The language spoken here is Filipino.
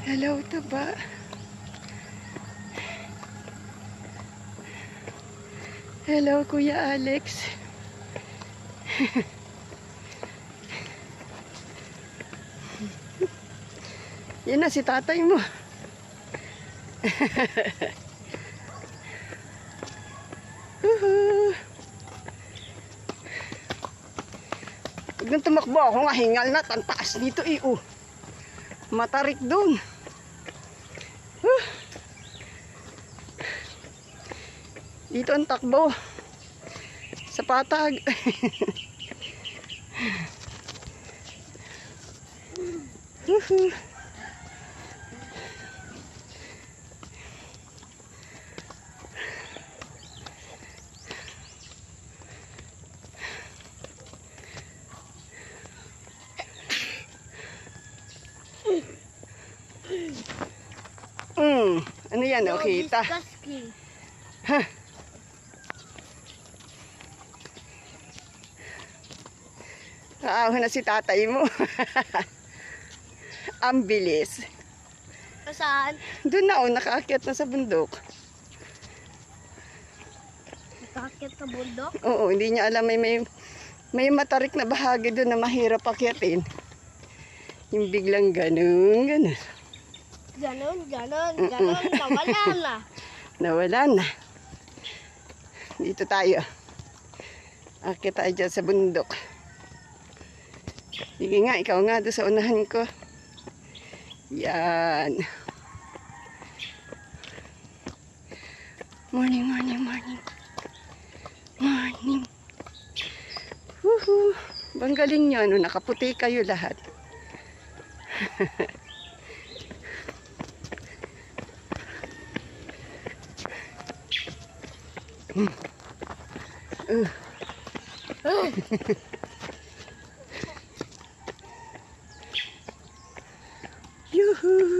Hello, taba. Hello, Kuya Alex. Yan na si tatay mo. Huwag nang tumakbo ako nga, hingal na, tantaas dito matarik dun. Dito ang takbo sa patag. Ano yan? O, kita. Huh. Kaahon na si tatay mo. Ang bilis. Saan? Doon na, nakaakyat na sa bundok. Nakaakyat sa bundok? Oo, hindi niya alam may matarik na bahagi doon na mahirap akyatin. Yung biglang ganun. Ganon, nawala na. Nawala na. Dito tayo. Akyat tayo dyan sa bundok. Sige nga, ikaw nga doon sa unahan ko. Yan. Morning. Woohoo. Bang galing nyo, nakaputi kayo lahat. Yuhu.